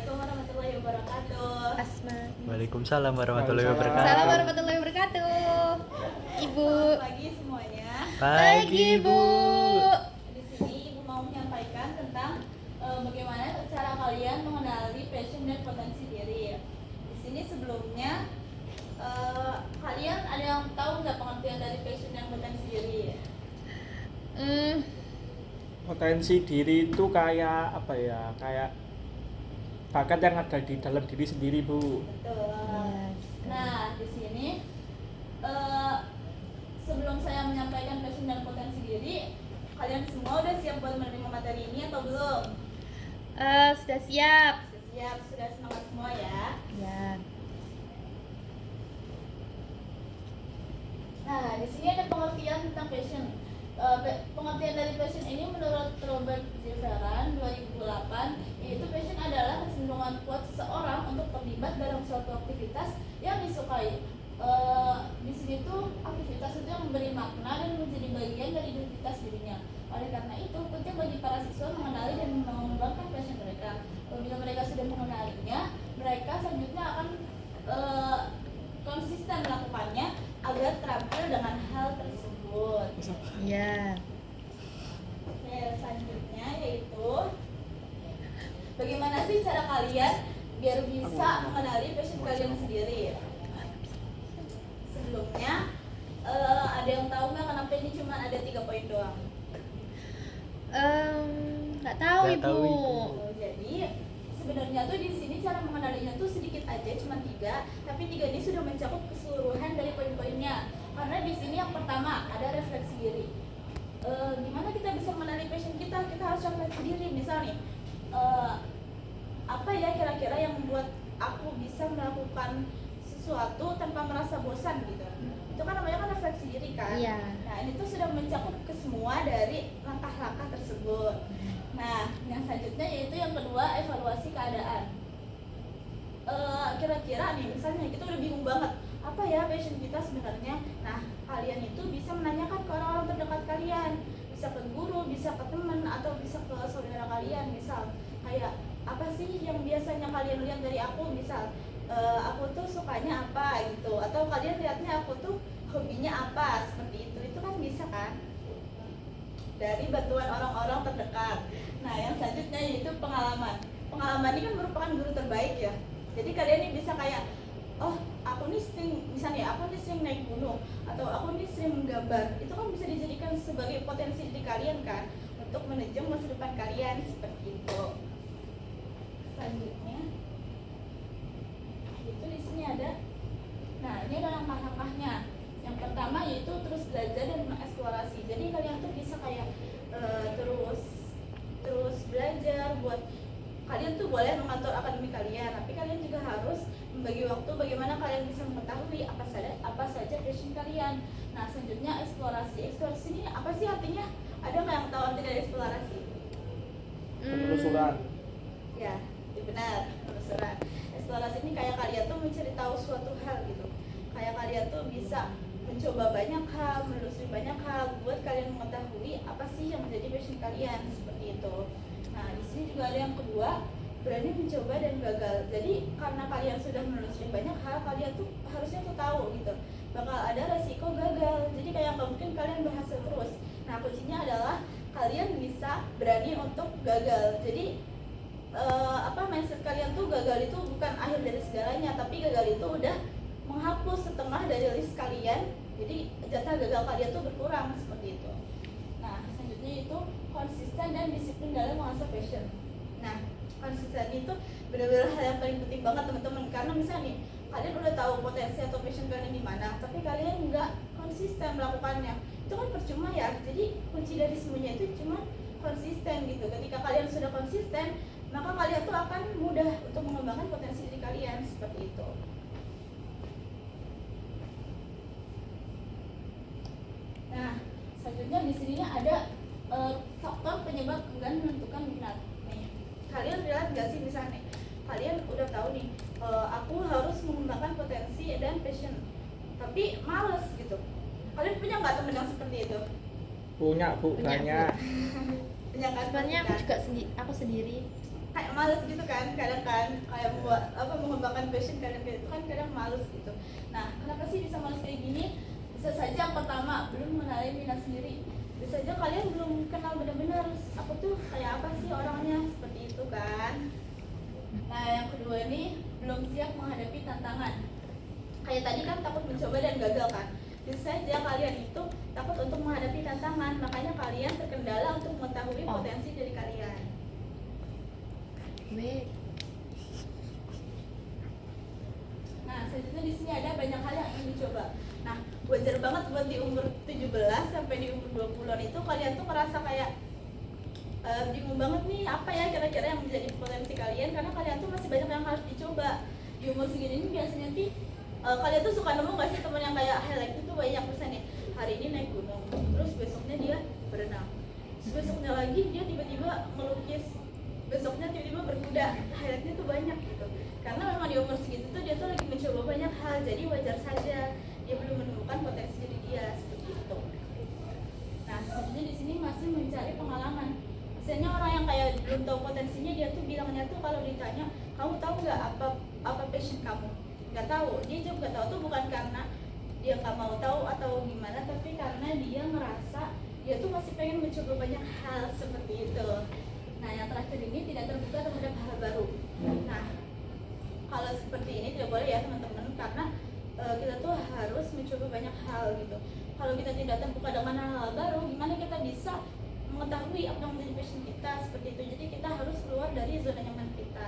Assalamualaikum warahmatullahi wabarakatuh. Asma. Waalaikumsalam warahmatullahi wabarakatuh. Salam warahmatullahi wabarakatuh. Ibu. Selamat pagi semuanya. Pagi Bu. Di sini Ibu mau menyampaikan tentang bagaimana cara kalian mengenali passion dan potensi diri. Di sini sebelumnya kalian ada yang tahu nggak pengertian dari passion dan potensi diri? Potensi diri itu kayak apa ya? Kayak bakat yang ada di dalam diri sendiri, Bu. Betul. Nah, di sini sebelum saya menyampaikan passion dan potensi diri, kalian semua udah siap buat menerima materi ini atau belum? Sudah siap. Sudah siap, sudah semangat semua ya. Ya. Nah, di sini ada pengertian tentang passion. Pengertian dari passion ini menurut Robert Jefferan 2008, yaitu passion adalah kecenderungan kuat seseorang untuk terlibat dalam suatu aktivitas yang disukai. Di sini tuh aktivitas itu yang memberi makna dan menjadi bagian dari identitas dirinya. Oleh karena itu, penting bagi para siswa mengenali dan mengembangkan passion mereka. Apabila mereka sudah mengenalinya, mereka selanjutnya akan konsisten melakukannya agar terampil dengan hal tersebut. Ya. Oke, selanjutnya yaitu bagaimana sih cara kalian biar bisa mengenali passion kalian sendiri? Sebelumnya ada yang tahu nggak kenapa ini cuma ada 3 poin doang? Nggak tahu Nggak Ibu. tahu, Ibu. Jadi sebenarnya tuh di sini cara mengenalinya tuh sedikit aja, cuma 3, tapi 3 ini sudah mencakup keseluruhan dari poin-poinnya. Karena di sini yang pertama ada refleksi diri. Gimana kita bisa mengenali passion kita? Kita harus refleksi diri. Misal nih, apa ya kira-kira yang membuat aku bisa melakukan sesuatu tanpa merasa bosan gitu? Itu kan namanya kan refleksi diri kan? Iya. Nah ini tuh sudah mencakup ke semua dari langkah-langkah tersebut. Nah yang selanjutnya yaitu yang kedua, evaluasi keadaan. Kira-kira nih misalnya kita udah bingung banget apa ya passion kita sebenarnya. Nah kalian itu bisa menanyakan ke orang-orang terdekat kalian, bisa ke guru, bisa ke teman, atau bisa ke saudara kalian. Misal kayak apa sih yang biasanya kalian lihat dari aku, misal aku tuh sukanya apa gitu, atau kalian lihatnya aku tuh hobinya apa, seperti itu kan bisa kan dari bantuan orang-orang terdekat. Nah yang selanjutnya yaitu pengalaman. Pengalaman ini kan merupakan guru terbaik ya. Jadi kalian ini bisa kayak, oh aku nih sering, misalnya aku nih sering naik gunung, atau aku nih sering menggambar. Itu kan bisa dijadikan sebagai potensi diri kalian kan, untuk menunjang masa depan kalian, seperti itu. Selanjutnya itu di sini ada. Nah ini ada langkah-langkahnya. Yang pertama yaitu terus belajar dan mengeksplorasi. Jadi kalian tuh bisa kayak terus belajar. Buat kalian tuh boleh mengatur akademik kalian, tapi kalian juga harus membagi waktu bagaimana kalian bisa mengetahui apa saja passion kalian. Nah selanjutnya eksplorasi. Eksplorasi ini apa sih artinya? Ada nggak yang tahu arti dari eksplorasi? Penelusuran. Ya, benar, penelusuran. Eksplorasi ini kayak kalian tuh mencari tahu suatu hal gitu. Kayak kalian tuh bisa mencoba banyak hal, menelusuri banyak hal buat kalian mengetahui apa sih yang menjadi passion kalian, seperti itu. Nah, di sini juga ada yang kedua, berani mencoba dan gagal. Jadi karena kalian sudah menelusuri banyak hal, kalian tuh harusnya tuh tahu gitu bakal ada resiko gagal. Jadi kayak nggak mungkin kalian berhasil terus. Nah, kuncinya adalah kalian bisa berani untuk gagal. Jadi mindset kalian tuh gagal itu bukan akhir dari segalanya, tapi gagal itu udah menghapus setengah dari list kalian. Jadi jatah gagal kalian tuh berkurang, seperti itu. Nah selanjutnya itu konsisten dan disiplin dalam mengasah passion. Nah konsisten itu benar-benar hal yang paling penting banget teman-teman. Karena misalnya nih kalian udah tahu potensi atau passion kalian di mana, tapi kalian nggak konsisten melakukannya, itu kan percuma ya. Jadi kunci dari semuanya itu cuma konsisten gitu. Ketika kalian sudah konsisten, maka kalian tuh akan mudah untuk mengembangkan potensi diri kalian, seperti itu. Nah, selanjutnya di sini ada faktor penyebab enggan menentukan minat. Nih, kalian lihat nggak sih misalnya, kalian udah tahu nih, aku harus mengembangkan potensi dan passion, tapi males gitu. Kalian punya nggak temen yang seperti itu? Punya, Bu, Punya, banyak. Punya kan? Sebenarnya aku juga aku sendiri. kayak males gitu kan, kadang kan kayak membuat apa mengembangkan passion kalian kayak itu kan kadang males gitu. Nah, kenapa sih bisa males kayak gini? Bisa saja pertama belum mengenali minat sendiri, bisa saja kalian belum kenal benar-benar aku tuh kayak apa sih orangnya, seperti itu kan. Nah, yang kedua ini belum siap menghadapi tantangan. Kayak tadi kan takut mencoba dan gagal kan. Bisa saja kalian itu takut untuk menghadapi tantangan, makanya kalian terkendala untuk mengetahui potensi dari kalian. Nah, selanjutnya di sini ada banyak hal yang ingin dicoba. Nah, wajar banget buat di umur 17 sampai di umur 20-an itu kalian tuh merasa kayak bingung banget nih apa ya kira-kira yang menjadi potensi kalian, karena kalian tuh masih banyak yang harus dicoba. Di umur segini ini biasanya sih kalian tuh suka nemu gak sih teman yang kayak highlight itu banyak misalnya hari ini naik gunung, terus besoknya dia berenang, terus besoknya lagi dia tiba-tiba melukis, besoknya tiba-tiba berkuda, highlightnya tuh banyak gitu. Karena memang di umur segitu tuh dia tuh lagi mencoba banyak hal, jadi wajar saja dia belum menemukan potensi diri dia seperti itu. Nah, selanjutnya di sini masih mencari pengalaman. Misalnya orang yang kayak belum tahu potensinya, dia tuh bilangnya tuh kalau ditanya kamu tahu nggak apa passion kamu, nggak tahu. Dia juga nggak tahu tuh bukan karena dia nggak mau tahu atau gimana, tapi karena dia merasa dia tuh masih pengen mencoba banyak hal seperti itu. Nah, yang terakhir ini tidak terbuka terhadap hal baru. Nah, kalau seperti ini tidak boleh ya teman-teman, karena kita tuh harus mencoba banyak hal gitu. Kalau kita tidak terbuka dengan hal-hal baru, gimana kita bisa mengetahui apa yang menjadi passion kita seperti itu. Jadi kita harus keluar dari zona nyaman kita.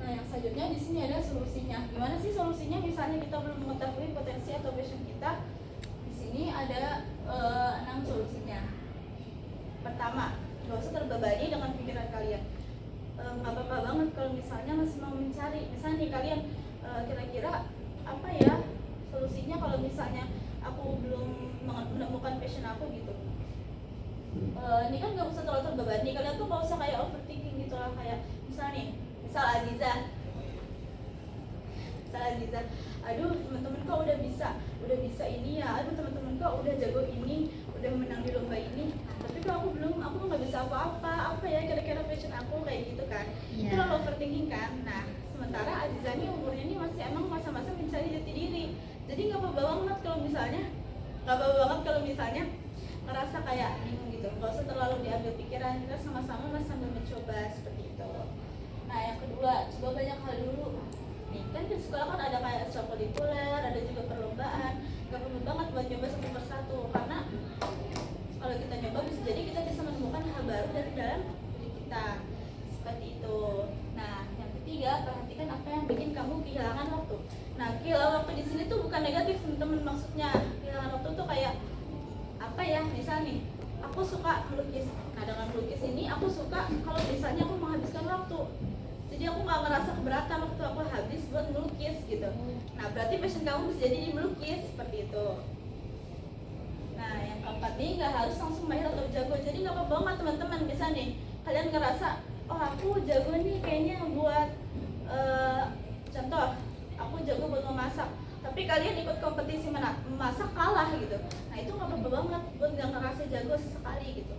Nah, yang selanjutnya di sini ada solusinya. Gimana sih solusinya? Misalnya kita belum mengetahui potensi atau passion kita, di sini ada 6 solusinya. Pertama, gak usah terbebani dengan pikiran kalian. Nggak apa-apa banget kalau misalnya masih mau mencari. Misalnya nih kalian kira-kira apa ya solusinya kalau misalnya aku belum menemukan passion aku gitu. Ini kan nggak usah terlalu terbebani. Kalian tuh nggak usah kayak overthinking gitu lah, kayak misalnya nih, misal Aziza, aduh teman-teman kok udah bisa ini ya, aduh teman-teman kok udah jago ini, udah menang di lomba ini, tapi kok aku nggak bisa apa ya kira-kira passion aku kayak gitu kan. Itu lo overthinking kan. Nah, sementara Aziza ini umurnya ini masih emang masa-masa mencari jati diri, jadi nggak apa-apa banget kalau misalnya ngerasa kayak bingung gitu. Nggak usah terlalu diambil pikiran, kita sama-sama masih sambil mencoba seperti itu. Nah, yang kedua, coba banyak hal dulu. Nih, kan di sekolah kan ada kayak ekstrakurikuler, ada juga perlombaan. Gak perlu banget buat nyoba satu persatu, karena kalau kita nyoba bisa jadi kita bisa menemukan hal baru dari dalam diri kita seperti itu. Nah, yang ketiga, perhatikan apa yang bikin kamu kehilangan waktu. Nah, kehilangan waktu di sini tuh bukan negatif teman-teman, maksudnya kehilangan waktu tuh kayak apa ya? Misal nih, aku suka melukis. Nah, dengan melukis ini aku suka kalau misalnya aku menghabiskan waktu. Jadi aku nggak ngerasa keberatan waktu aku habis buat melukis gitu. Nah, berarti passion kamu bisa jadi di melukis seperti itu. Nah, yang keempat nih, nggak harus langsung mahir atau jago. Jadi nggak apa-apa banget teman-teman. Bisa nih kalian ngerasa, oh aku jago nih kayaknya buat contoh, aku jago buat memasak, tapi kalian ikut kompetisi memasak kalah gitu. Nah, itu nggak apa-apa banget buat nggak ngerasa jago sesekali gitu.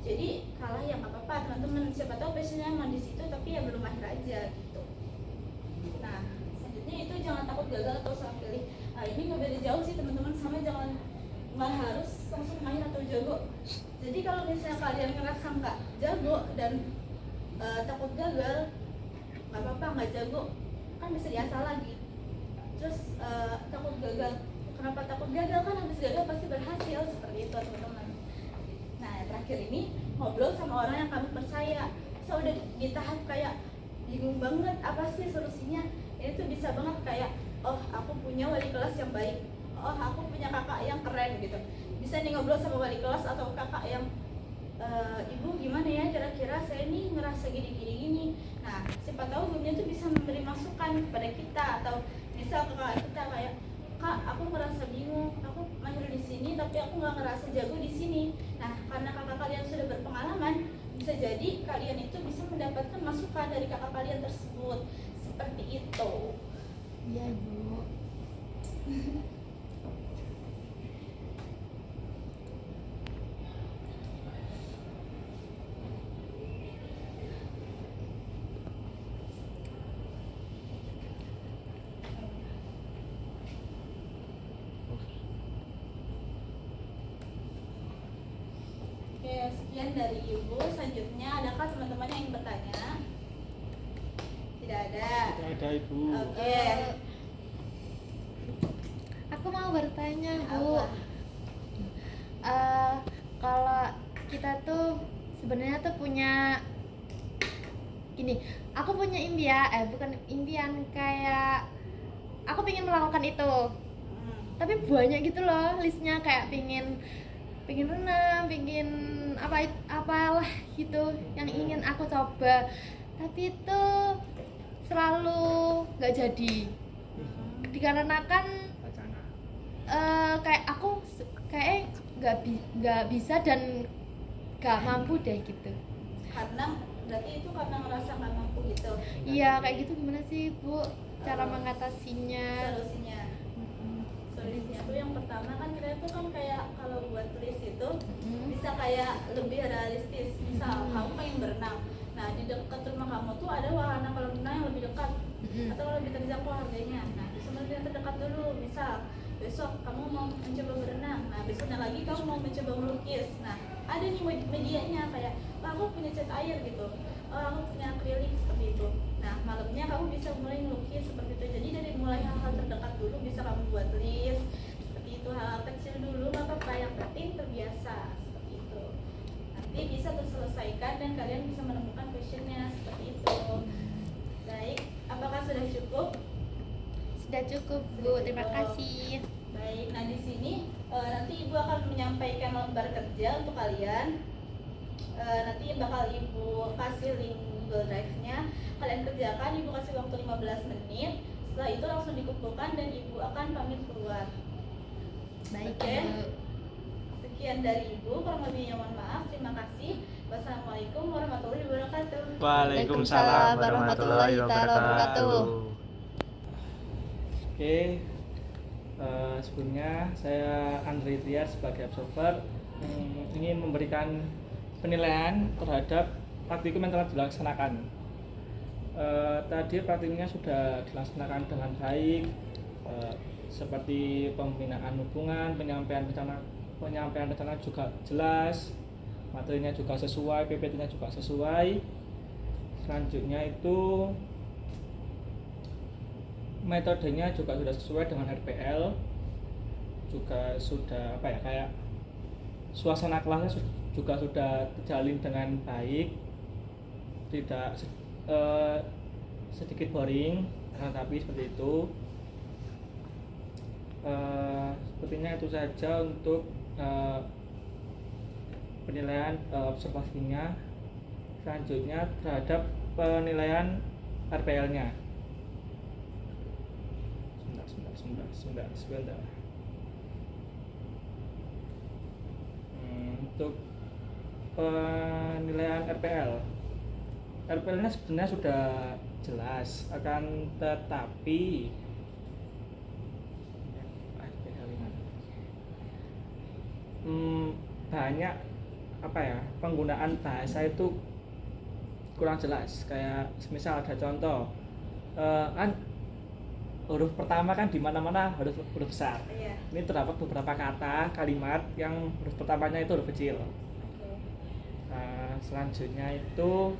Jadi kalah ya nggak apa-apa teman-teman, siapa tahu passionnya emang di situ tapi ya belum mahir aja gitu. Nah, selanjutnya itu jangan takut gagal atau salah pilih. Nah, ini nggak beda jauh sih teman-teman, sama jangan nggak harus langsung mahir atau jago. Jadi kalau misalnya kalian ngerasa nggak jago dan takut gagal, nggak apa-apa, nggak jago kan bisa diasah lagi. Terus takut gagal, kenapa takut gagal? Kan habis gagal pasti berhasil, seperti itu teman-teman. Nah, yang terakhir ini, ngobrol sama orang yang kamu percaya. So udah di tahap kayak bingung banget apa sih solusinya, ini tuh bisa banget kayak, oh aku punya wali kelas yang baik, oh aku punya kakak yang keren gitu. Bisa nih ngobrol sama wali kelas atau kakak yang ibu gimana ya kira-kira saya nih ngerasa gini. Nah, siapa tahu gurunya tuh bisa memberi masukan kepada kita, atau misal ke kakak kita kayak, kak aku ngerasa bingung, aku mahir di sini tapi aku nggak ngerasa jago di sini. Nah, karena kakak kalian sudah berpengalaman, bisa jadi kalian itu bisa mendapatkan masukan dari kakak kalian tersebut seperti itu. Iya, Bu. Sekian dari Ibu. Selanjutnya adakah teman-teman yang ingin bertanya? Tidak ada. Tidak ada Ibu. Oke. Aku mau bertanya, Bu. Apa? Kalau kita tuh sebenarnya tuh punya gini, aku punya impian, bukan impian, kayak aku pengen melakukan itu, tapi banyak gitu loh listnya, kayak pengen renang, pengen apalah gitu yang ingin aku coba, tapi itu selalu nggak jadi dikarenakan kayak aku kayak nggak bisa dan nggak mampu deh gitu. Karena berarti itu karena ngerasa nggak mampu gitu. Iya kayak gitu. Gimana sih Bu cara mengatasinya? Solusinya tuh yang pertama kan kita tuh kan kayak kalau buat list itu bisa kayak lebih realistis. Misal kamu pengen berenang, nah di dekat rumah kamu tuh ada wahana kolam renang yang lebih dekat atau lebih terjangkau harganya. Nah sebenarnya yang terdekat dulu. Misal besok kamu mau mencoba berenang, nah besoknya lagi kamu mau mencoba melukis. Nah ada nih medianya kayak aku punya cat air gitu, aku punya akrilik seperti itu. Nah malamnya kamu bisa mulai melukis seperti itu. Jadi dari mulai hal-hal terdekat dulu bisa kamu buat list seperti itu, hal kecil dulu maka yang penting terbiasa seperti itu. Nanti bisa terselesaikan dan kalian bisa menemukan passionnya seperti itu. Baik, apakah sudah cukup? Sudah cukup Bu, terima kasih. Baik, nah di sini nanti Ibu akan menyampaikan lembar kerja untuk kalian. Nanti bakal Ibu kasih link Google Drive-nya. Kalian kerjakan, Ibu kasih waktu 15 menit. Setelah itu langsung dikumpulkan dan Ibu akan pamit keluar. Baik Oke. Bu. Sekian dari Ibu, kurang lebihnya mohon maaf. Terima kasih. Wassalamualaikum warahmatullahi wabarakatuh. Waalaikumsalam warahmatullahi wabarakatuh. Oke, sebelumnya saya Andri Tiar sebagai observer ingin memberikan penilaian terhadap praktikum yang telah dilaksanakan. Tadi praktikumnya sudah dilaksanakan dengan baik, seperti pembinaan hubungan, penyampaian rencana juga jelas, materinya juga sesuai, PPT-nya juga sesuai. Selanjutnya itu metodenya juga sudah sesuai dengan RPL, juga sudah kayak suasana kelasnya juga sudah terjalin dengan baik, tidak sedikit boring, tapi seperti itu. Sepertinya itu saja untuk penilaian observasinya. Selanjutnya terhadap penilaian RPL-nya. Sebentar. Untuk penilaian RPL-nya sebenarnya sudah jelas, akan tetapi banyak penggunaan bahasa itu kurang jelas. Kayak misal ada contoh, kan huruf pertama kan di mana-mana huruf besar. Iya. Ini terdapat beberapa kata, kalimat yang huruf pertamanya itu huruf kecil. Selanjutnya itu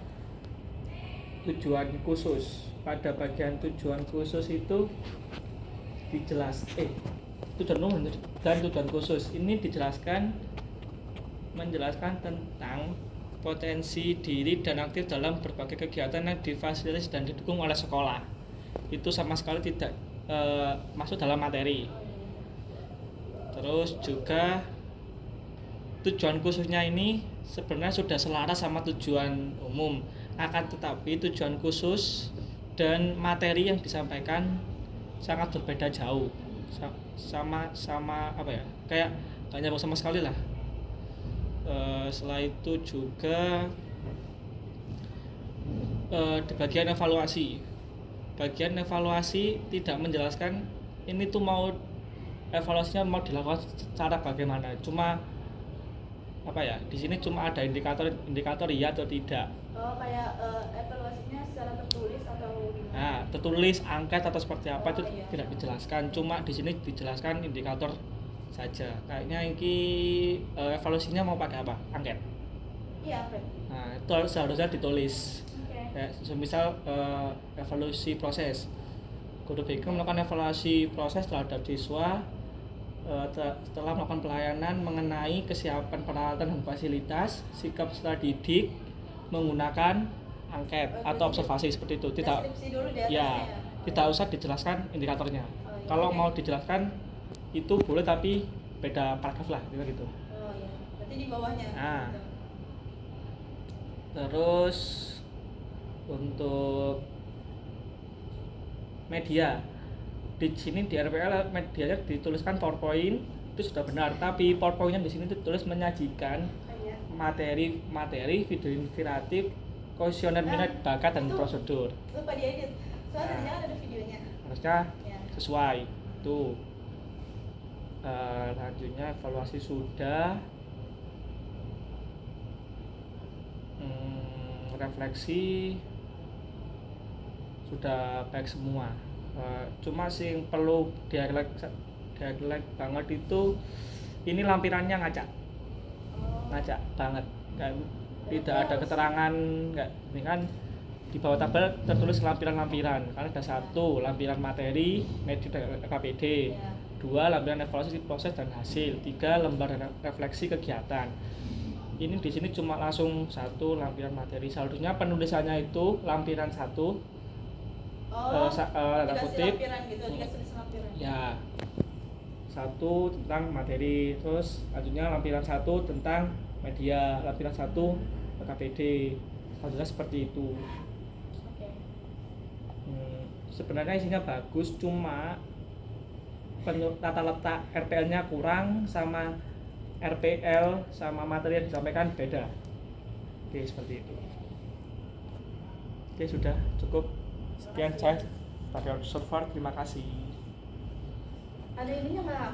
tujuan khusus. Pada bagian tujuan khusus itu tujuan umum dan tujuan khusus ini menjelaskan tentang potensi diri dan aktif dalam berbagai kegiatan yang difasilitasi dan didukung oleh sekolah. Itu sama sekali tidak masuk dalam materi. Terus juga tujuan khususnya ini sebenarnya sudah selaras sama tujuan umum, akan tetapi tujuan khusus dan materi yang disampaikan sangat berbeda jauh, sama kayak gak nyambung sama sekali lah. Setelah itu juga di bagian evaluasi tidak menjelaskan ini tuh evaluasinya mau dilakukan secara bagaimana. Cuma di sini cuma ada indikator iya atau tidak. Kayak evaluasinya secara tertulis atau gimana? Nah, tertulis, angket atau seperti apa itu tidak dijelaskan. Cuma di sini dijelaskan indikator saja. Kayaknya ini evaluasinya mau pakai apa? Angket. Iya, Feb. Nah, itu seharusnya ditulis. Oke. Kayak semisal evaluasi proses. Guru BK melakukan evaluasi proses terhadap siswa setelah melakukan pelayanan mengenai kesiapan peralatan dan fasilitas, sikap setelah didik, menggunakan angket atau observasi seperti itu. Tidak, Deskripsi dulu di atasnya. ya, tidak usah dijelaskan indikatornya. Oh, iya. Kalau mau dijelaskan itu boleh tapi beda paragraf lah, gitu. Oh iya. Berarti di bawahnya. Ah. Gitu. Terus untuk media, di sini di RPL medianya dituliskan PowerPoint itu sudah benar, tapi PowerPointnya di sini ditulis menyajikan Oh, iya. materi video inspiratif, kuesioner minat bakat dan itu prosedur. Lupa diedit. Soalnya ternyata ada videonya. Harusnya Ya. sesuai tuh. Selanjutnya evaluasi sudah. Refleksi sudah baik semua. Cuma sih yang perlu di-highlight banget itu ini lampirannya ngacak banget, kayak tidak ada keterangan, kayak ini kan di bawah tabel tertulis lampiran-lampiran, karena ada satu lampiran materi metode KPD, Ya. 2 lampiran evaluasi proses dan hasil, 3 lembar refleksi kegiatan. Ini di sini cuma langsung satu lampiran materi. Seharusnya penulisannya itu lampiran 1 Oh, tanda dikasih kutip lampiran gitu, dikasih tulis lampiran. ya 1 tentang materi, terus selanjutnya lampiran 1 tentang media, lampiran 1 KPD. Selanjutnya seperti itu. Oke. Sebenarnya isinya bagus, cuma tata letak RPL-nya kurang sama RPL sama materi yang disampaikan beda. Oke, seperti itu. Oke, sudah cukup. Sekian saya Tadi Observer, terima kasih. Ada ininya nggak?